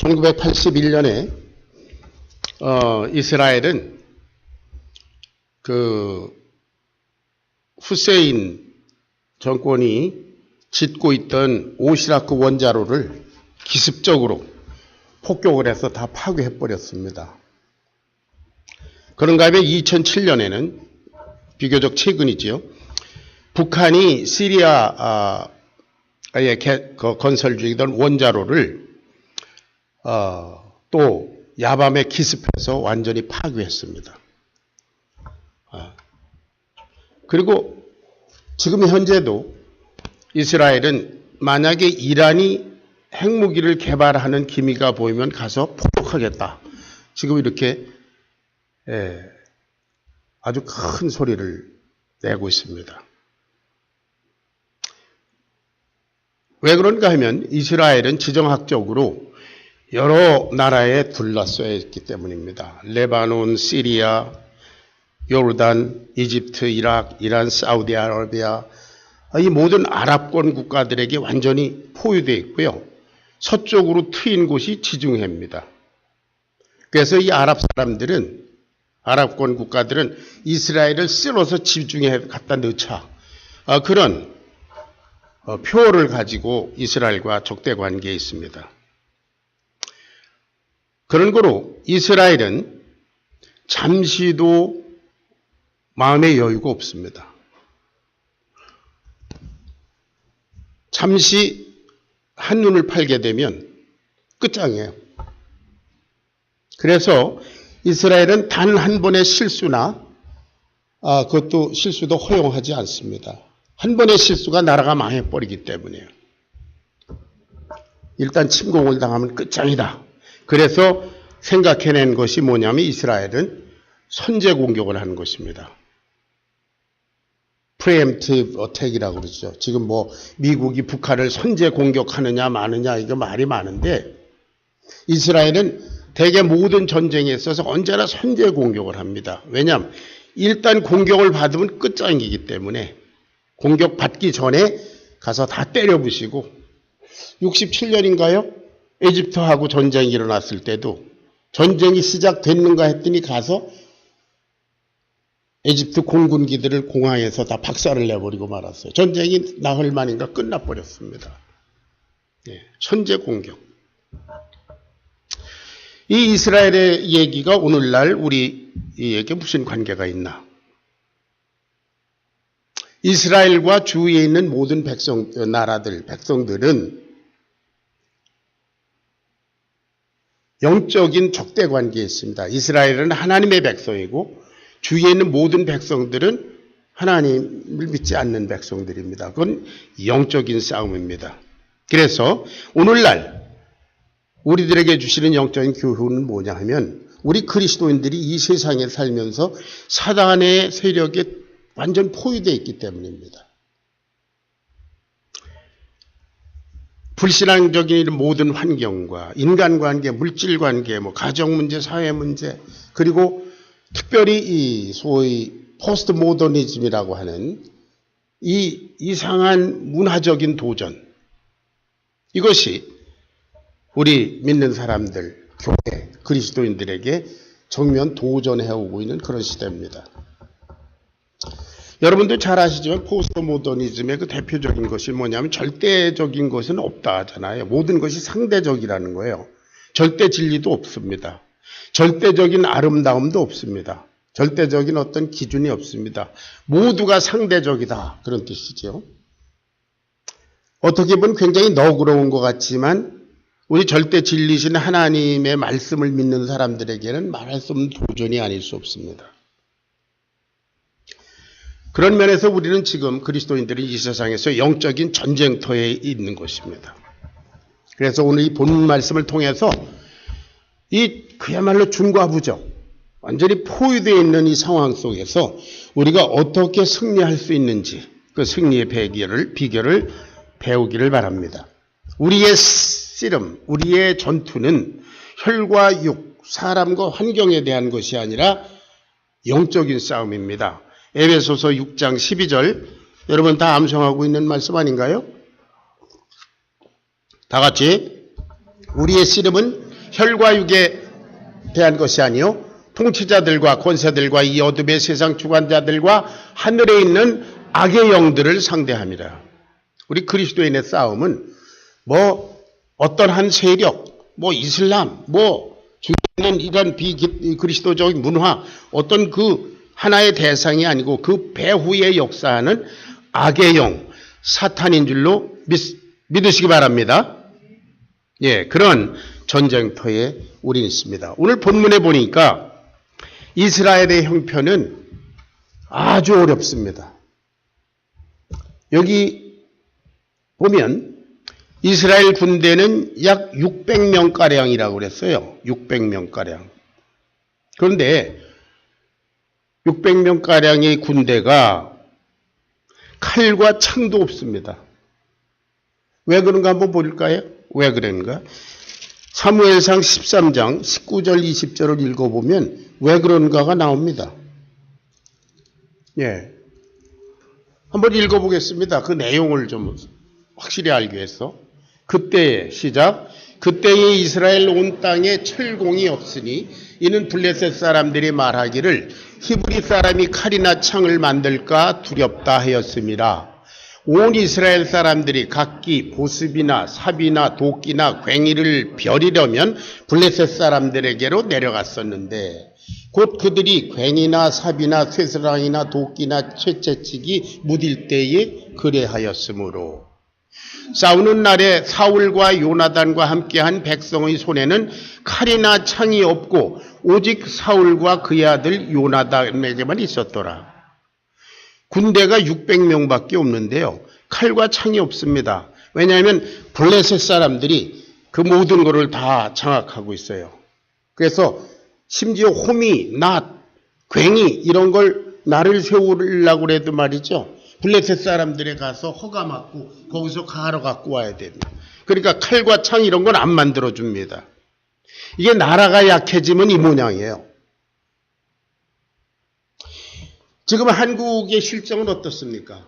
1981년에 이스라엘은 후세인 정권이 짓고 있던 오시라크 원자로를 기습적으로 폭격을 해서 다 파괴해 버렸습니다. 그런가 하면 2007년에는 비교적 최근이지요. 북한이 시리아에 건설 중이던 원자로를 또 야밤에 기습해서 완전히 파괴했습니다. 그리고 지금 현재도 이스라엘은 만약에 이란이 핵무기를 개발하는 기미가 보이면 가서 폭격하겠다. 지금 이렇게 아주 큰 소리를 내고 있습니다. 왜 그런가 하면 이스라엘은 지정학적으로 여러 나라에 둘러싸여 있기 때문입니다. 레바논, 시리아, 요르단, 이집트, 이라크, 이란, 사우디아라비아, 이 모든 아랍권 국가들에게 완전히 포위되어 있고요. 서쪽으로 트인 곳이 지중해입니다. 그래서 이 아랍권 국가들은 이스라엘을 쓸어서 지중해에 갖다 넣자. 그런 표를 가지고 이스라엘과 적대 관계에 있습니다. 그런 거로 이스라엘은 잠시도 마음의 여유가 없습니다. 잠시 한눈을 팔게 되면 끝장이에요. 그래서 이스라엘은 단 한 번의 실수나 그것도 실수도 허용하지 않습니다. 한 번의 실수가 나라가 망해버리기 때문이에요. 일단 침공을 당하면 끝장이다. 그래서 생각해낸 것이 뭐냐면 이스라엘은 선제 공격을 하는 것입니다. 프리엠티브 어택이라고 그러죠. 지금 미국이 북한을 선제 공격하느냐 마느냐 이거 말이 많은데 이스라엘은 대개 모든 전쟁에 있어서 언제나 선제 공격을 합니다. 왜냐하면 일단 공격을 받으면 끝장이기 때문에 공격받기 전에 가서 다 때려부시고 67년인가요? 에집트하고 전쟁이 일어났을 때도 전쟁이 시작됐는가 했더니 가서 에집트 공군기들을 공항에서 다 박살을 내버리고 말았어요. 전쟁이 나흘 만인가 끝나버렸습니다. 선제 공격. 이 이스라엘의 얘기가 오늘날 우리에게 무슨 관계가 있나? 이스라엘과 주위에 있는 모든 백성들은 영적인 적대 관계에 있습니다. 이스라엘은 하나님의 백성이고 주위에 있는 모든 백성들은 하나님을 믿지 않는 백성들입니다. 그건 영적인 싸움입니다. 그래서 오늘날 우리들에게 주시는 영적인 교훈은 뭐냐 하면 우리 그리스도인들이 이 세상에 살면서 사단의 세력에 완전 포위되어 있기 때문입니다. 불신앙적인 모든 환경과 인간관계, 물질관계, 가정문제, 사회문제 그리고 특별히 이 소위 포스트 모더니즘이라고 하는 이 이상한 문화적인 도전 이것이 우리 믿는 사람들, 교회, 그리스도인들에게 정면 도전해오고 있는 그런 시대입니다. 여러분들 잘 아시지만 포스트 모더니즘의 그 대표적인 것이 뭐냐면 절대적인 것은 없다 하잖아요. 모든 것이 상대적이라는 거예요. 절대 진리도 없습니다. 절대적인 아름다움도 없습니다. 절대적인 어떤 기준이 없습니다. 모두가 상대적이다. 그런 뜻이죠. 어떻게 보면 굉장히 너그러운 것 같지만 우리 절대 진리신 하나님의 말씀을 믿는 사람들에게는 말할 수 없는 도전이 아닐 수 없습니다. 그런 면에서 우리는 지금 그리스도인들이 이 세상에서 영적인 전쟁터에 있는 것입니다. 그래서 오늘 이 본문 말씀을 통해서 그야말로 중과부적 완전히 포위되어 있는 이 상황 속에서 우리가 어떻게 승리할 수 있는지 그 승리의 비결을 배우기를 바랍니다. 우리의 씨름, 우리의 전투는 혈과 육, 사람과 환경에 대한 것이 아니라 영적인 싸움입니다. 에베소서 6장 12절 여러분 다 암송하고 있는 말씀 아닌가요? 다 같이 우리의 씨름은 혈과 육에 대한 것이 아니요 통치자들과 권세들과 이 어둠의 세상 주관자들과 하늘에 있는 악의 영들을 상대합니다. 우리 그리스도인의 싸움은 뭐 어떤 한 세력, 뭐 이슬람, 뭐 중요한 이런 비그리스도적인 문화, 어떤 그 하나의 대상이 아니고 그 배후에 역사하는 악의 영, 사탄인 줄로 믿으시기 바랍니다. 예, 그런 전쟁터에 우리는 있습니다. 오늘 본문에 보니까 이스라엘의 형편은 아주 어렵습니다. 여기 보면 이스라엘 군대는 약 600명가량이라고 그랬어요. 600명가량. 그런데 600명가량의 군대가 칼과 창도 없습니다. 왜 그런가 한번 볼까요? 왜 그런가? 사무엘상 13장 19절 20절을 읽어보면 왜 그런가가 나옵니다. 예, 한번 읽어보겠습니다. 그 내용을 좀 확실히 알기 위해서. 그때의 시작. 그때에 이스라엘 온 땅에 철공이 없으니 이는 블레셋 사람들이 말하기를 히브리 사람이 칼이나 창을 만들까 두렵다 하였습니다. 온 이스라엘 사람들이 각기 보습이나 삽이나 도끼나 괭이를 벼리려면 블레셋 사람들에게로 내려갔었는데 곧 그들이 괭이나 삽이나 쇠사랑이나 도끼나 쇠채찍이 무딜 때에 그래하였으므로 싸우는 날에 사울과 요나단과 함께한 백성의 손에는 칼이나 창이 없고 오직 사울과 그의 아들 요나단에게만 있었더라. 군대가 600명밖에 없는데요. 칼과 창이 없습니다. 왜냐하면 블레셋 사람들이 그 모든 것을 다 장악하고 있어요. 그래서 심지어 호미, 낫, 괭이 이런 걸 나를 세우려고 해도 말이죠. 블레셋 사람들에 가서 허가 받고 거기서 가로 갖고 와야 됩니다. 그러니까 칼과 창 이런 건 안 만들어줍니다. 이게 나라가 약해지면 이 모양이에요. 지금 한국의 실정은 어떻습니까?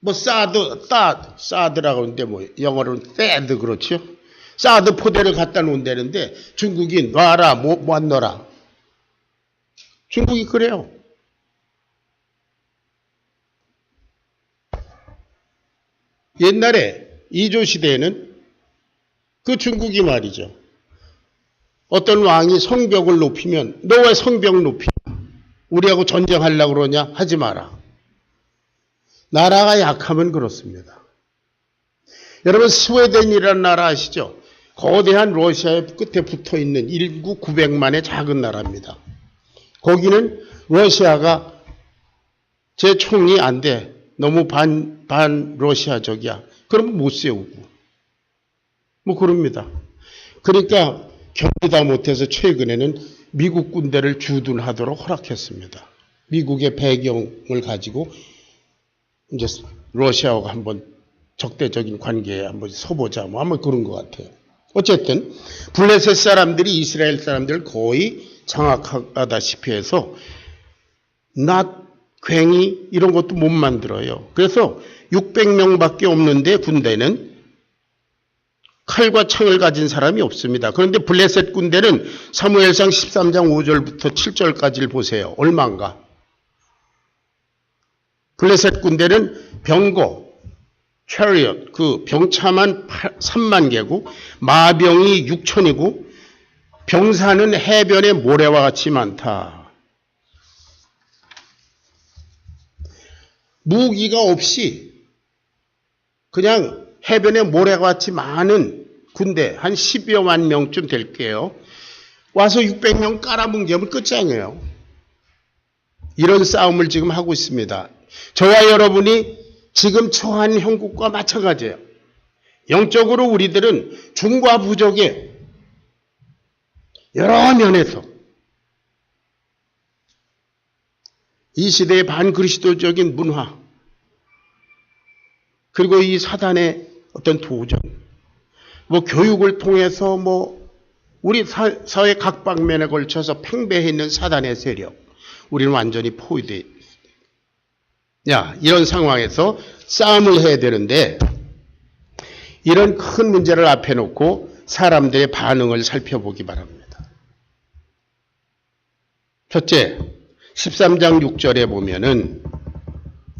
뭐 사드라고 하는데 뭐 영어로는 사드 그렇죠? 사드 포대를 갖다 놓은다는데 중국이 놔라 뭐 안 놔라. 중국이 그래요. 옛날에 이조 시대에는 그 중국이 말이죠. 어떤 왕이 성벽을 높이면 너 왜 성벽 높이냐? 우리하고 전쟁하려고 그러냐? 하지 마라. 나라가 약하면 그렇습니다. 여러분 스웨덴이라는 나라 아시죠? 거대한 러시아의 끝에 붙어있는 인구 900만의 작은 나라입니다. 거기는 러시아가 제 총이 안 돼. 너무 반 러시아적이야. 그러면 못 세우고. 뭐 그럽니다. 그러니까 견디다 못해서 최근에는 미국 군대를 주둔하도록 허락했습니다. 미국의 배경을 가지고 이제 러시아와 한번 적대적인 관계에 한번 서보자. 뭐 아마 그런 것 같아요. 어쨌든 블레셋 사람들이 이스라엘 사람들을 거의 장악하다시피 해서 낫, 괭이 이런 것도 못 만들어요. 그래서 600명밖에 없는데 군대는 칼과 창을 가진 사람이 없습니다. 그런데 블레셋 군대는 사무엘상 13장 5절부터 7절까지를 보세요. 얼마인가? 블레셋 군대는 병거, chariot, 그 병차만 3만 개고 마병이 6천이고 병사는 해변의 모래와 같이 많다. 무기가 없이 그냥 해변의 모래와 같이 많은 군대 한 10여만 명쯤 될게요. 와서 600명 깔아뭉개면 끝장이에요. 이런 싸움을 지금 하고 있습니다. 저와 여러분이 지금 처한 형국과 마찬가지예요. 영적으로 우리들은 중과 부족의 여러 면에서 이 시대의 반그리스도적인 문화 그리고 이 사단의 어떤 도전 뭐 교육을 통해서 뭐 우리 사회 각 방면에 걸쳐서 팽배해 있는 사단의 세력 우리는 완전히 포위되어 있습니다. 이런 상황에서 싸움을 해야 되는데 이런 큰 문제를 앞에 놓고 사람들의 반응을 살펴보기 바랍니다. 첫째, 13장 6절에 보면은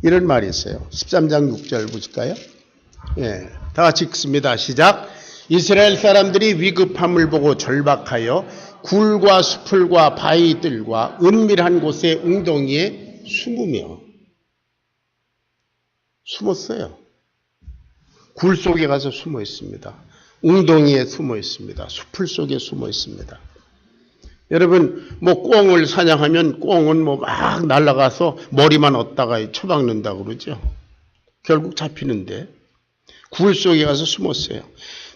이런 말이 있어요. 13장 6절 보실까요? 예, 다 같이 읽습니다. 시작. 이스라엘 사람들이 위급함을 보고 절박하여 굴과 수풀과 바위들과 은밀한 곳에 웅덩이에 숨었어요. 굴 속에 가서 숨어 있습니다. 웅덩이에 숨어 있습니다. 수풀 속에 숨어 있습니다. 여러분, 꿩을 사냥하면 꿩은 막 날아가서 머리만 얻다가 처박는다고 그러죠. 결국 잡히는데 굴 속에 가서 숨었어요.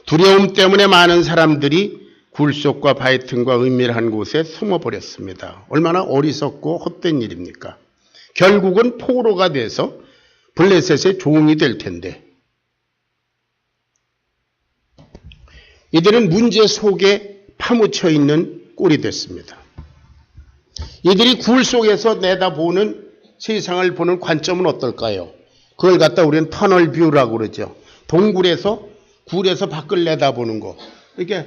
두려움 때문에 많은 사람들이 굴 속과 바위 틈과 은밀한 곳에 숨어버렸습니다. 얼마나 어리석고 헛된 일입니까? 결국은 포로가 돼서 블레셋의 종이 될 텐데 이들은 문제 속에 파묻혀 있는 꼴이 됐습니다. 이들이 굴 속에서 내다보는 세상을 보는 관점은 어떨까요? 그걸 갖다 우리는 터널 뷰라고 그러죠. 동굴에서 굴에서 밖을 내다보는 거. 이렇게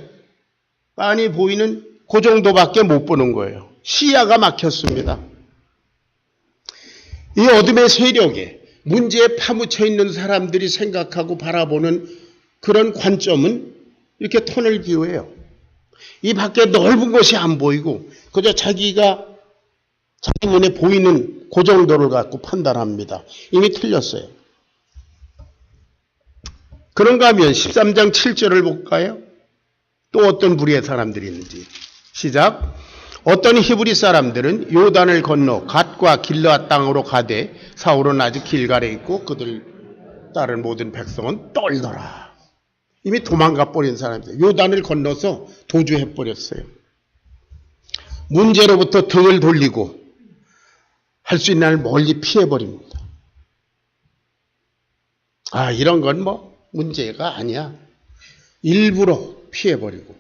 빤히 보이는 그 정도밖에 못 보는 거예요. 시야가 막혔습니다. 이 어둠의 세력에 문제에 파묻혀 있는 사람들이 생각하고 바라보는 그런 관점은 이렇게 터널 뷰예요. 이 밖에 넓은 곳이 안 보이고 그저 자기가 자기 눈에 보이는 그 정도를 갖고 판단합니다. 이미 틀렸어요. 그런가 하면 13장 7절을 볼까요? 또 어떤 부류의 사람들이 있는지. 시작. 어떤 히브리 사람들은 요단을 건너 갓과 길르앗 땅으로 가되 사울은 아직 길갈에 있고 그들 따른 모든 백성은 떨더라. 이미 도망가 버린 사람들. 요단을 건너서 도주해 버렸어요. 문제로부터 등을 돌리고 할 수 있는 한 멀리 피해 버립니다. 이런 건 문제가 아니야. 일부러 피해 버리고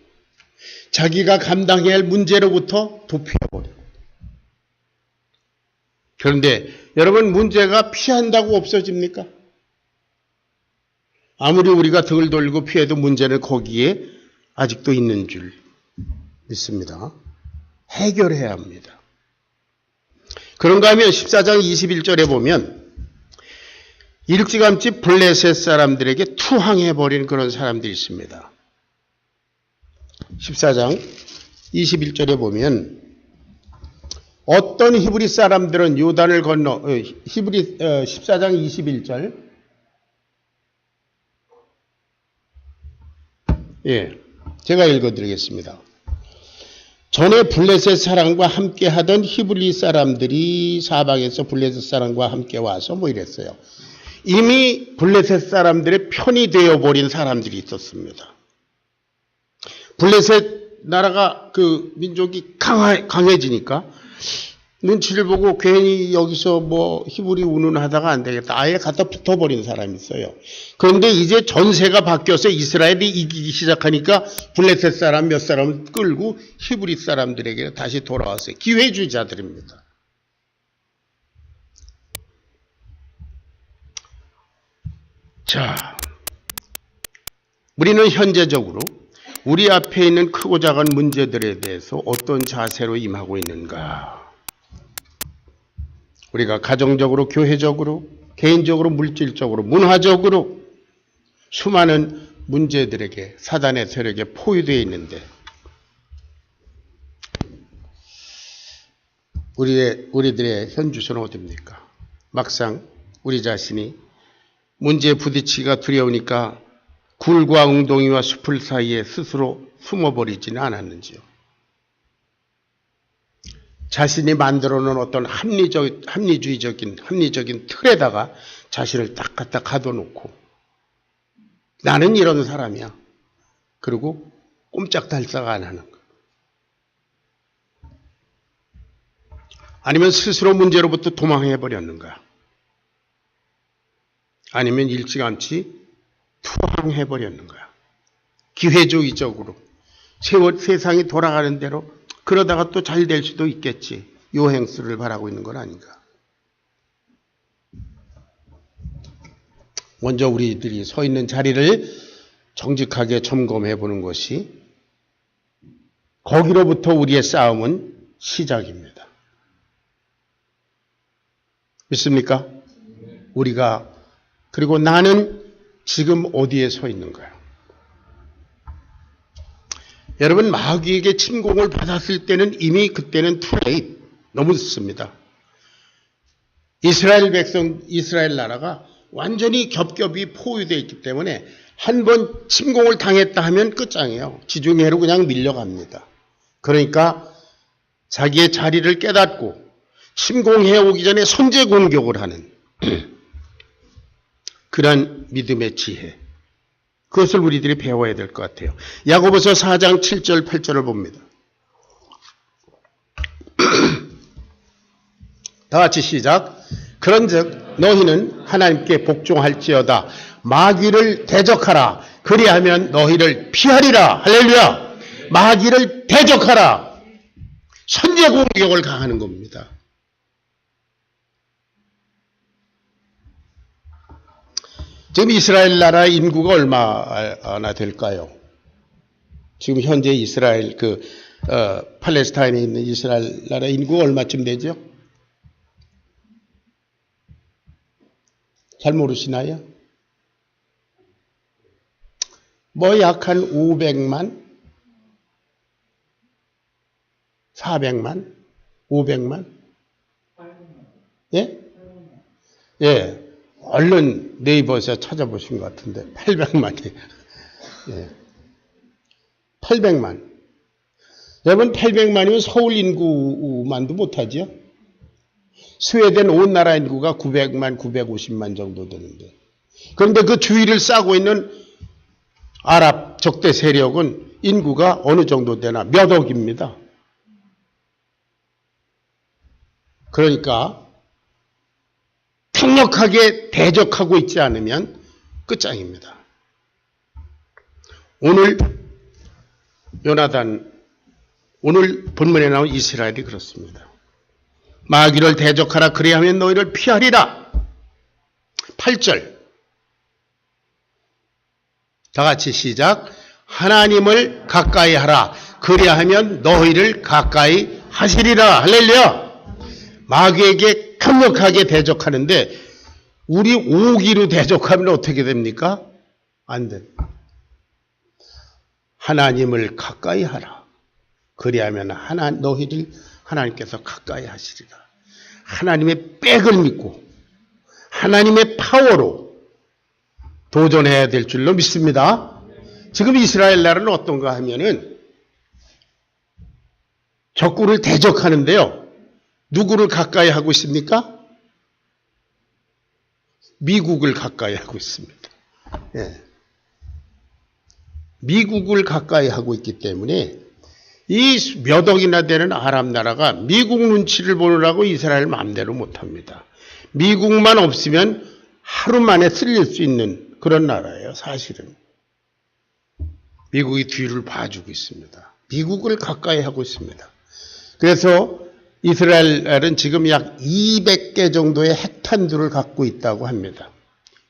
자기가 감당해야 할 문제로부터 도피해 버리고. 그런데 여러분, 문제가 피한다고 없어집니까? 아무리 우리가 등을 돌리고 피해도 문제는 거기에 아직도 있는 줄 믿습니다. 해결해야 합니다. 그런가 하면 14장 21절에 보면 일찌감치 블레셋 사람들에게 투항해버린 그런 사람들이 있습니다. 14장 21절에 보면 어떤 히브리 사람들은 요단을 건너 14장 21절 제가 읽어드리겠습니다. 전에 블레셋 사람과 함께 하던 히브리 사람들이 사방에서 블레셋 사람과 함께 와서 이랬어요. 이미 블레셋 사람들의 편이 되어버린 사람들이 있었습니다. 블레셋 나라가 그 민족이 강해지니까 눈치를 보고 괜히 여기서 히브리 운운하다가 안 되겠다. 아예 갖다 붙어버린 사람이 있어요. 그런데 이제 전세가 바뀌어서 이스라엘이 이기기 시작하니까 블레셋 사람 몇 사람을 끌고 히브리 사람들에게 다시 돌아왔어요. 기회주의자들입니다. 자, 우리는 현재적으로 우리 앞에 있는 크고 작은 문제들에 대해서 어떤 자세로 임하고 있는가? 우리가 가정적으로, 교회적으로, 개인적으로, 물질적으로, 문화적으로 수많은 문제들에게 사단의 세력에 포위되어 있는데 우리들의 현주소는 어디입니까? 막상 우리 자신이 문제에 부딪히기가 두려우니까 굴과 웅덩이와 숲을 사이에 스스로 숨어버리지는 않았는지요. 자신이 만들어 놓은 어떤 합리적인 틀에다가 자신을 딱 갖다 가둬놓고 나는 이런 사람이야. 그리고 꼼짝달싹 안 하는 거. 아니면 스스로 문제로부터 도망해버렸는가. 아니면 일찌감치 투항해버렸는가. 기회주의적으로 세상이 돌아가는 대로 그러다가 또 잘 될 수도 있겠지. 요행수를 바라고 있는 건 아닌가. 먼저 우리들이 서 있는 자리를 정직하게 점검해 보는 것이 거기로부터 우리의 싸움은 시작입니다. 믿습니까? 우리가 그리고 나는 지금 어디에 서 있는가요? 여러분 마귀에게 침공을 받았을 때는 이미 그때는 too late, 너무 늦습니다. 이스라엘 나라가 완전히 겹겹이 포위되어 있기 때문에 한 번 침공을 당했다 하면 끝장이에요. 지중해로 그냥 밀려갑니다. 그러니까 자기의 자리를 깨닫고 침공해 오기 전에 선제 공격을 하는 그런 믿음의 지혜. 그것을 우리들이 배워야 될 것 같아요. 야고보서 4장 7절 8절을 봅니다. 다 같이 시작. 그런즉 너희는 하나님께 복종할지어다. 마귀를 대적하라. 그리하면 너희를 피하리라. 할렐루야. 마귀를 대적하라. 선제 공격을 강하는 겁니다. 지금 이스라엘 나라 인구가 얼마나 될까요? 지금 현재 이스라엘 팔레스타인에 있는 이스라엘 나라 인구가 얼마쯤 되죠? 잘 모르시나요? 뭐 약 한 500만? 400만? 500만? 예? 예. 얼른 네이버에서 찾아보신 것 같은데 800만이에요. 예. 800만. 여러분 800만이면 서울 인구만도 못하죠. 스웨덴 온 나라 인구가 900만, 950만 정도 되는데 그런데 그 주위를 싸고 있는 아랍 적대 세력은 인구가 어느 정도 되나 몇 억입니다. 그러니까 강력하게 대적하고 있지 않으면 끝장입니다. 오늘 요나단, 오늘 본문에 나온 이스라엘이 그렇습니다. 마귀를 대적하라. 그리하면 너희를 피하리라. 8절. 다 같이 시작. 하나님을 가까이 하라. 그리하면 너희를 가까이 하시리라. 할렐루야. 마귀에게 강력하게 대적하는데 우리 오기로 대적하면 어떻게 됩니까? 안 됩니다. 하나님을 가까이 하라. 그리하면 너희를 하나님께서 가까이 하시리라. 하나님의 백을 믿고 하나님의 파워로 도전해야 될 줄로 믿습니다. 지금 이스라엘 나라는 어떤가 하면은 적군을 대적하는데요. 누구를 가까이 하고 있습니까? 미국을 가까이 하고 있습니다. 예. 미국을 가까이 하고 있기 때문에 이 몇 억이나 되는 아랍 나라가 미국 눈치를 보느라고 이스라엘 마음대로 못합니다. 미국만 없으면 하루 만에 쓸릴 수 있는 그런 나라예요. 사실은. 미국이 뒤를 봐주고 있습니다. 미국을 가까이 하고 있습니다. 그래서 이스라엘은 지금 약 200개 정도의 핵탄두를 갖고 있다고 합니다.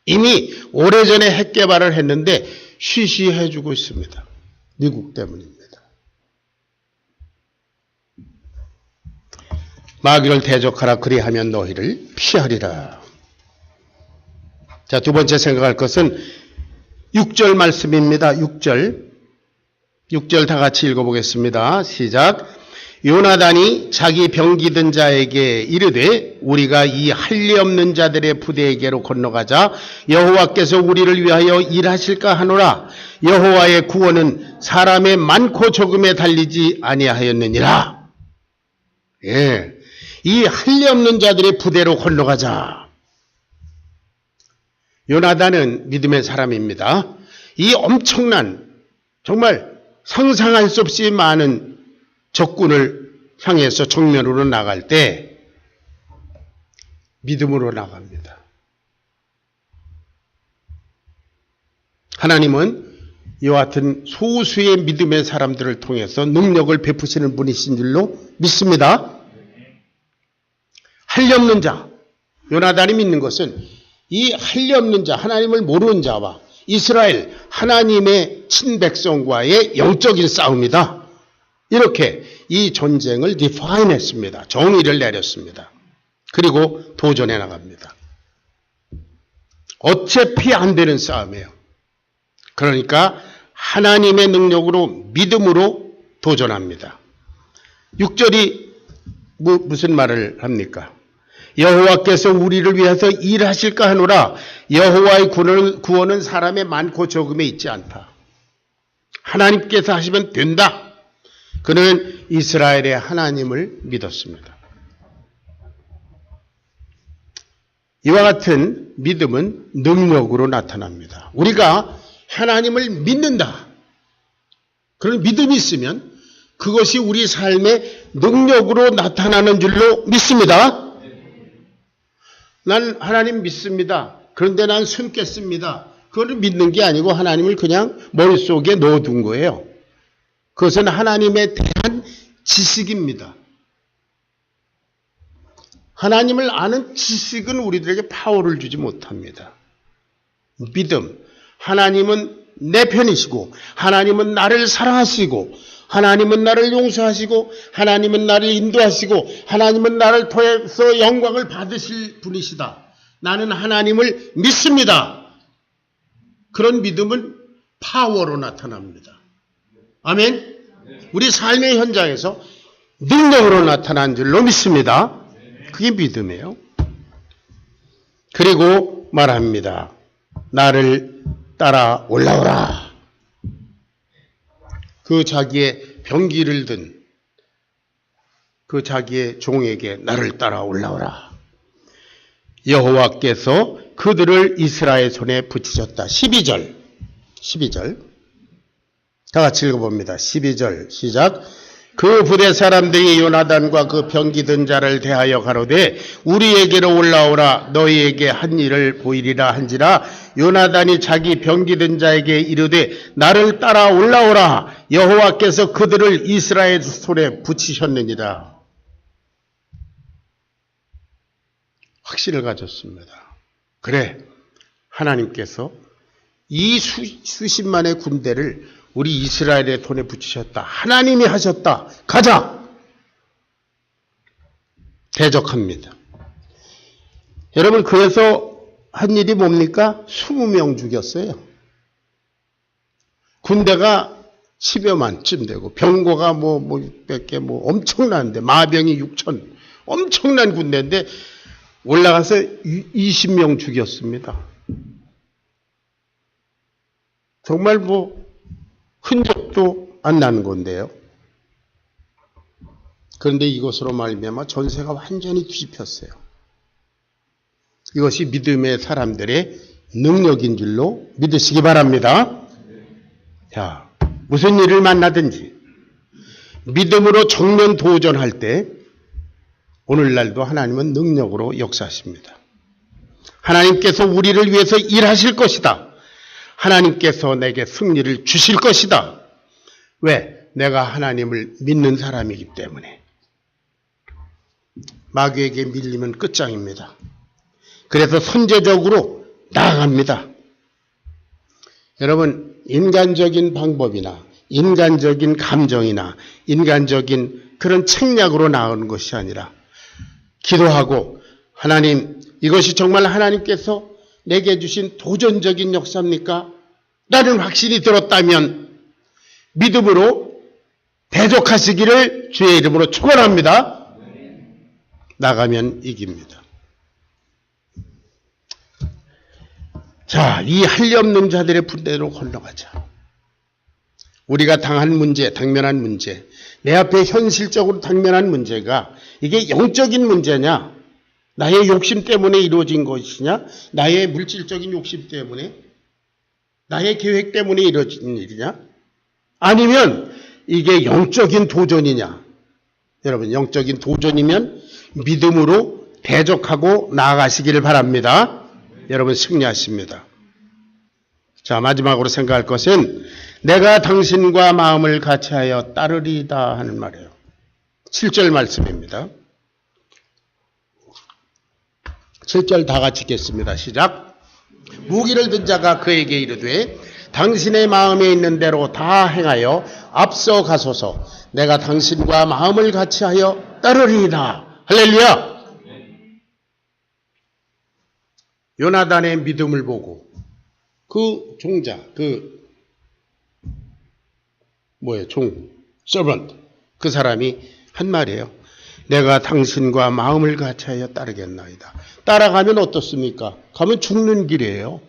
이미 오래전에 핵 개발을 했는데 쉬쉬해주고 있습니다. 미국 때문입니다. 마귀를 대적하라. 그리하면 너희를 피하리라. 자, 두 번째 생각할 것은 6절 말씀입니다. 6절 다 같이 읽어보겠습니다. 시작. 요나단이 자기 병기든 자에게 이르되 우리가 이 할례 없는 자들의 부대에게로 건너가자 여호와께서 우리를 위하여 일하실까 하노라. 여호와의 구원은 사람의 많고 적음에 달리지 아니하였느니라. 예, 이 할례 없는 자들의 부대로 건너가자. 요나단은 믿음의 사람입니다. 이 엄청난 정말 상상할 수 없이 많은 적군을 향해서 정면으로 나갈 때 믿음으로 나갑니다. 하나님은 이와 같은 소수의 믿음의 사람들을 통해서 능력을 베푸시는 분이신 줄로 믿습니다. 할례 없는 자, 요나단이 믿는 것은 이 할례 없는 자, 하나님을 모르는 자와 이스라엘 하나님의 친백성과의 영적인 싸움이다. 이렇게 이 전쟁을 디파인했습니다. 정의를 내렸습니다. 그리고 도전해 나갑니다. 어차피 안 되는 싸움이에요. 그러니까 하나님의 능력으로 믿음으로 도전합니다. 6절이 무슨 말을 합니까? 여호와께서 우리를 위해서 일하실까 하노라. 여호와의 구원은 사람의 많고 적음에 있지 않다. 하나님께서 하시면 된다. 그는 이스라엘의 하나님을 믿었습니다. 이와 같은 믿음은 능력으로 나타납니다. 우리가 하나님을 믿는다. 그런 믿음이 있으면 그것이 우리 삶의 능력으로 나타나는 줄로 믿습니다. 난 하나님 믿습니다. 그런데 난 숨겠습니다. 그걸 믿는 게 아니고 하나님을 그냥 머릿속에 넣어둔 거예요. 그것은 하나님에 대한 지식입니다. 하나님을 아는 지식은 우리들에게 파워를 주지 못합니다. 믿음. 하나님은 내 편이시고 하나님은 나를 사랑하시고 하나님은 나를 용서하시고 하나님은 나를 인도하시고 하나님은 나를 통해서 영광을 받으실 분이시다. 나는 하나님을 믿습니다. 그런 믿음은 파워로 나타납니다. 아멘. 우리 삶의 현장에서 능력으로 나타난 줄로 믿습니다. 그게 믿음이에요. 그리고 말합니다. 나를 따라 올라오라. 그 자기의 병기를 든 그 자기의 종에게 나를 따라 올라오라. 여호와께서 그들을 이스라엘 손에 붙이셨다. 12절. 다 같이 읽어봅니다. 12절 시작. 그 부대 사람들이 요나단과 그 병기든 자를 대하여 가로되 우리에게로 올라오라. 너희에게 한 일을 보이리라 한지라. 요나단이 자기 병기든 자에게 이르되 나를 따라 올라오라. 여호와께서 그들을 이스라엘 손에 붙이셨느니라. 확신을 가졌습니다. 그래, 하나님께서 이 수십만의 군대를 우리 이스라엘의 손에 붙이셨다. 하나님이 하셨다. 가자. 대적합니다. 여러분, 그래서 한 일이 뭡니까? 20명 죽였어요. 군대가 10여만쯤 되고 병거가 600개 엄청난데 마병이 6천 엄청난 군대인데 올라가서 20명 죽였습니다. 정말 흔적도 안 나는 건데요. 그런데 이것으로 말미암아 전세가 완전히 뒤집혔어요. 이것이 믿음의 사람들의 능력인 줄로 믿으시기 바랍니다. 자, 무슨 일을 만나든지 믿음으로 정면 도전할 때 오늘날도 하나님은 능력으로 역사하십니다. 하나님께서 우리를 위해서 일하실 것이다. 하나님께서 내게 승리를 주실 것이다. 왜? 내가 하나님을 믿는 사람이기 때문에. 마귀에게 밀리면 끝장입니다. 그래서 선제적으로 나아갑니다. 여러분, 인간적인 방법이나 인간적인 감정이나 인간적인 그런 책략으로 나오는 것이 아니라 기도하고 하나님, 이것이 정말 하나님께서 내게 주신 도전적인 역사입니까? 라는 확신이 들었다면 믿음으로 대적하시기를 주의 이름으로 축원합니다. 나가면 이깁니다. 자, 이 한리없는 자들의 분대로 건너가자. 우리가 당한 문제, 당면한 문제, 내 앞에 현실적으로 당면한 문제가 이게 영적인 문제냐? 나의 욕심 때문에 이루어진 것이냐? 나의 물질적인 욕심 때문에? 나의 계획 때문에 이루어진 일이냐? 아니면 이게 영적인 도전이냐? 여러분, 영적인 도전이면 믿음으로 대적하고 나아가시기를 바랍니다. 여러분, 승리하십니다. 자, 마지막으로 생각할 것은 내가 당신과 마음을 같이하여 따르리다 하는 말이에요. 7절 말씀입니다. 7절 다 같이 읽겠습니다. 시작. 무기를 든 자가 그에게 이르되 당신의 마음에 있는 대로 다 행하여 앞서 가소서. 내가 당신과 마음을 같이하여 따르리이다. 할렐루야. 요나단의 믿음을 보고 그 종자, 서번트, 그 사람이 한 말이에요. 내가 당신과 마음을 같이하여 따르겠나이다. 따라가면 어떻습니까? 가면 죽는 길이에요.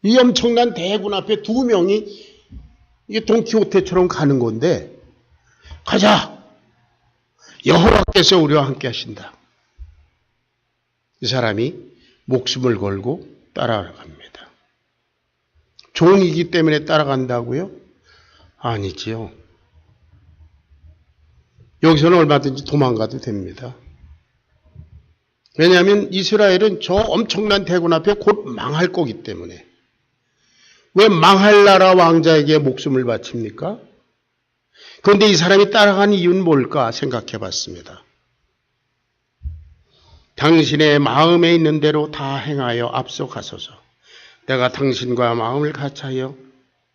이 엄청난 대군 앞에 두 명이 이게 돈키호테처럼 가는 건데, 가자! 여호와께서 우리와 함께 하신다. 이 사람이 목숨을 걸고 따라갑니다. 종이기 때문에 따라간다고요? 아니지요. 여기서는 얼마든지 도망가도 됩니다. 왜냐하면 이스라엘은 저 엄청난 대군 앞에 곧 망할 거기 때문에. 왜 망할 나라 왕자에게 목숨을 바칩니까? 그런데 이 사람이 따라간 이유는 뭘까 생각해 봤습니다. 당신의 마음에 있는 대로 다 행하여 앞서 가소서. 내가 당신과 마음을 같이하여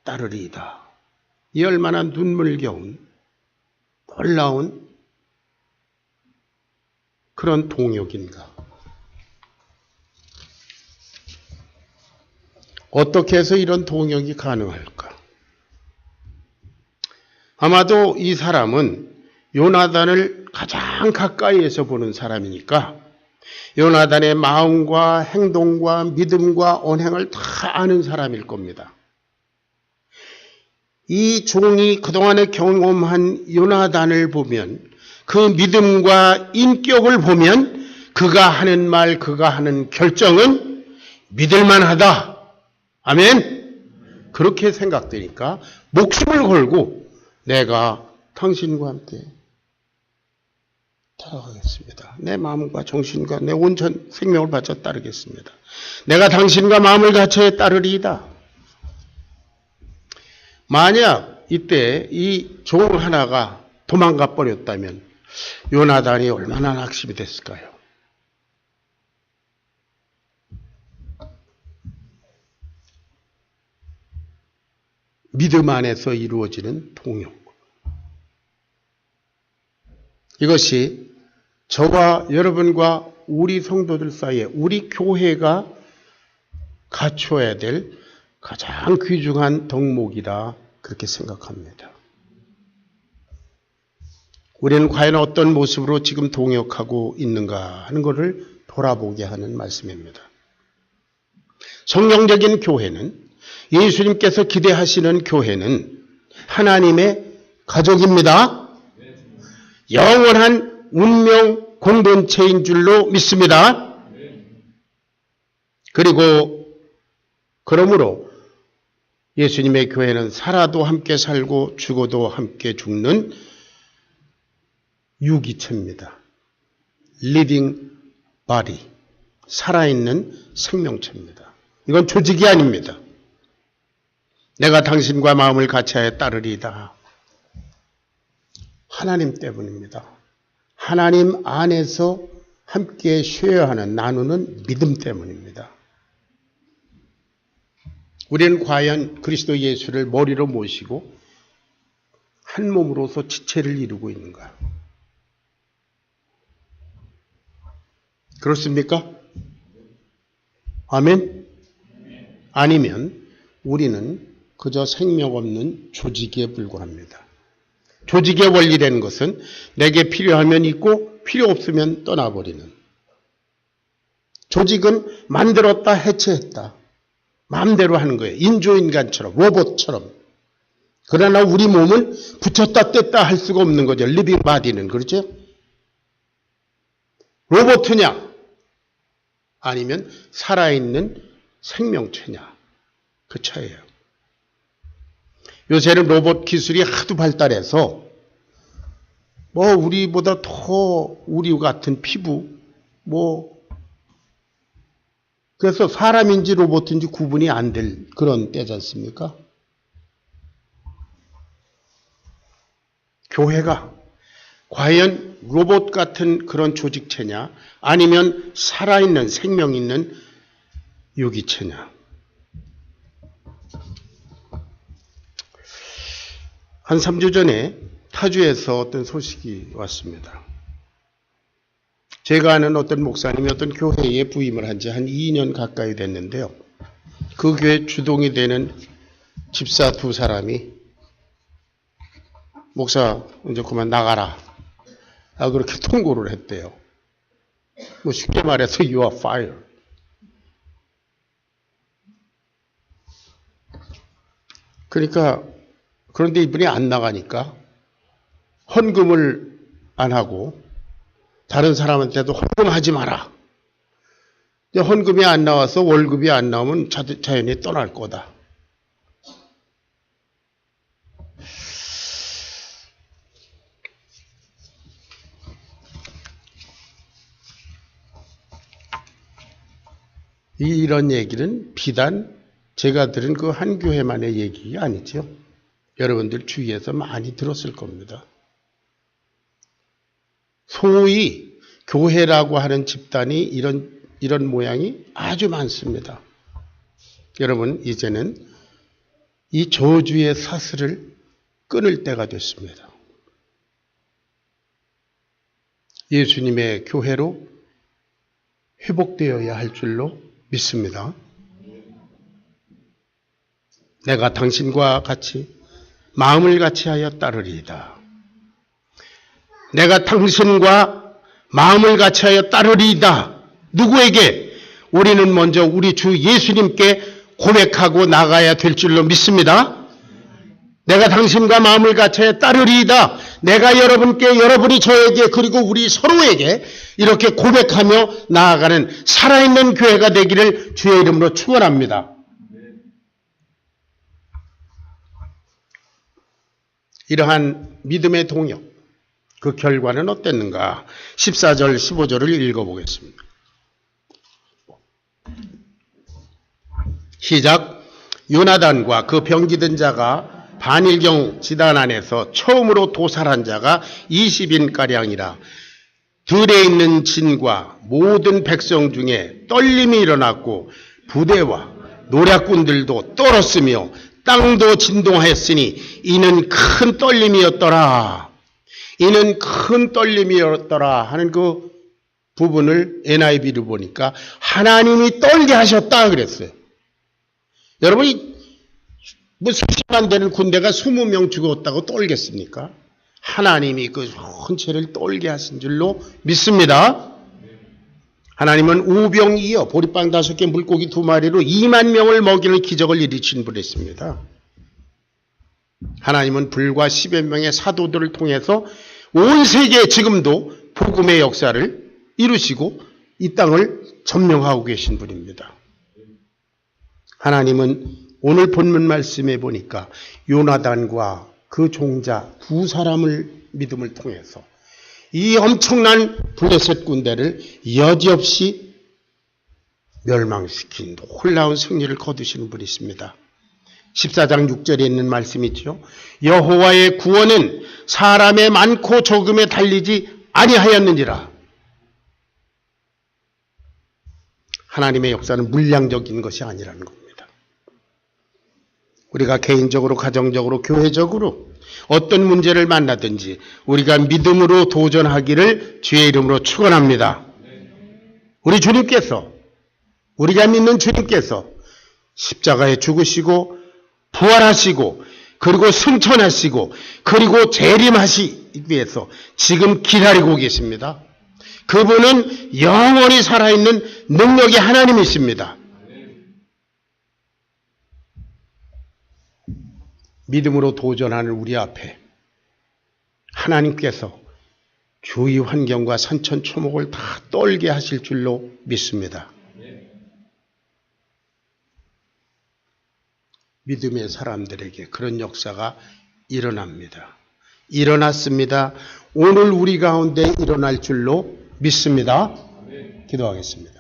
따르리이다. 이 얼마나 눈물겨운 놀라운 그런 동역인가. 어떻게 해서 이런 동역이 가능할까? 아마도 이 사람은 요나단을 가장 가까이에서 보는 사람이니까 요나단의 마음과 행동과 믿음과 언행을 다 아는 사람일 겁니다. 이 종이 그동안에 경험한 요나단을 보면, 그 믿음과 인격을 보면 그가 하는 말, 그가 하는 결정은 믿을만하다. 아멘? 그렇게 생각되니까 목숨을 걸고 내가 당신과 함께 따라가겠습니다. 내 마음과 정신과 내 온전 생명을 바쳐 따르겠습니다. 내가 당신과 마음을 같이 따르리이다. 만약 이때 이 종 하나가 도망가 버렸다면 요나단이 얼마나 낙심이 됐을까요? 믿음 안에서 이루어지는 동역. 이것이 저와 여러분과 우리 성도들 사이에, 우리 교회가 갖춰야 될 가장 귀중한 덕목이다, 그렇게 생각합니다. 우리는 과연 어떤 모습으로 지금 동역하고 있는가 하는 것을 돌아보게 하는 말씀입니다. 성령적인 교회는, 예수님께서 기대하시는 교회는 하나님의 가족입니다. 영원한 운명 공동체인 줄로 믿습니다. 그리고 그러므로 예수님의 교회는 살아도 함께 살고 죽어도 함께 죽는 유기체입니다. Living body, 살아있는 생명체입니다. 이건 조직이 아닙니다. 내가 당신과 마음을 같이하여 따르리이다. 하나님 때문입니다. 하나님 안에서 함께 쉬어야 하는, 나누는 믿음 때문입니다. 우리는 과연 그리스도 예수를 머리로 모시고 한 몸으로서 지체를 이루고 있는가? 그렇습니까? 아멘? 아니면 우리는 그저 생명 없는 조직에 불과합니다. 조직의 원리라는 것은 내게 필요하면 있고 필요 없으면 떠나버리는. 조직은 만들었다 해체했다, 마음대로 하는 거예요. 인조인간처럼, 로봇처럼. 그러나 우리 몸은 붙였다 뗐다 할 수가 없는 거죠. 리빙 바디는. 그렇죠? 로봇이냐 아니면 살아있는 생명체냐, 그 차이예요. 요새는 로봇 기술이 하도 발달해서 우리보다 더 우리 같은 피부, 그래서 사람인지 로봇인지 구분이 안 될 그런 때지 않습니까? 교회가 과연 로봇 같은 그런 조직체냐, 아니면 살아있는 생명 있는 유기체냐. 한 3주 전에 타주에서 어떤 소식이 왔습니다. 제가 아는 어떤 목사님이 어떤 교회에 부임을 한 지 한 2년 가까이 됐는데요. 그 교회 주동이 되는 집사 2사람이 목사 이제 그만 나가라. 그렇게 통고를 했대요. 뭐 쉽게 말해서 you are fired. 그러니까 그런데 이분이 안 나가니까 헌금을 안 하고 다른 사람한테도 헌금하지 마라. 헌금이 안 나와서 월급이 안 나오면 자연히 떠날 거다. 이런 얘기는 비단 제가 들은 그 한 교회만의 얘기가 아니죠. 여러분들 주위에서 많이 들었을 겁니다. 소위 교회라고 하는 집단이 이런 모양이 아주 많습니다. 여러분, 이제는 이 저주의 사슬을 끊을 때가 됐습니다. 예수님의 교회로 회복되어야 할 줄로 믿습니다. 내가 당신과 같이 마음을 같이하여 따르리이다. 내가 당신과 마음을 같이하여 따르리이다. 누구에게? 우리는 먼저 우리 주 예수님께 고백하고 나가야 될 줄로 믿습니다. 내가 당신과 마음을 같이하여 따르리이다. 내가 여러분께, 여러분이 저에게, 그리고 우리 서로에게 이렇게 고백하며 나아가는 살아있는 교회가 되기를 주의 이름으로 축원합니다. 이러한 믿음의 동역, 그 결과는 어땠는가? 14절, 15절을 읽어보겠습니다. 시작. 요나단과 그 병기든 자가 반일경 지단 안에서 처음으로 도살한 자가 20인가량이라. 들에 있는 진과 모든 백성 중에 떨림이 일어났고 부대와 노략군들도 떨었으며 땅도 진동하였으니 이는 큰 떨림이었더라. 이는 큰 떨림이었더라 하는 그 부분을 NIV로 보니까 하나님이 떨게 하셨다 그랬어요. 여러분이 뭐 수십만 되는 군대가 20명 죽었다고 떨겠습니까? 하나님이 그 전체를 떨게 하신 줄로 믿습니다. 하나님은 우병이어 보리빵 5개 물고기 2마리로 2만 명을 먹이는 기적을 일으킨 분이십니다. 하나님은 불과 10여 명의 사도들을 통해서 온 세계에 지금도 복음의 역사를 이루시고 이 땅을 점령하고 계신 분입니다. 하나님은 오늘 본문 말씀에 보니까 요나단과 그 종자 2사람을 믿음을 통해서 이 엄청난 블레셋 군대를 여지없이 멸망시킨 놀라운 승리를 거두시는 분이십니다. 14장 6절에 있는 말씀이죠. 여호와의 구원은 사람의 많고 적음에 달리지 아니하였느니라. 하나님의 역사는 물량적인 것이 아니라는 겁니다. 우리가 개인적으로, 가정적으로, 교회적으로 어떤 문제를 만나든지 우리가 믿음으로 도전하기를 주의 이름으로 축원합니다. 우리 주님께서, 우리가 믿는 주님께서 십자가에 죽으시고 부활하시고 그리고 승천하시고 그리고 재림하시기 위해서 지금 기다리고 계십니다. 그분은 영원히 살아있는 능력의 하나님이십니다. 믿음으로 도전하는 우리 앞에 하나님께서 주위 환경과 산천초목을 다 떨게 하실 줄로 믿습니다. 믿음의 사람들에게 그런 역사가 일어납니다. 일어났습니다. 오늘 우리 가운데 일어날 줄로 믿습니다. 기도하겠습니다.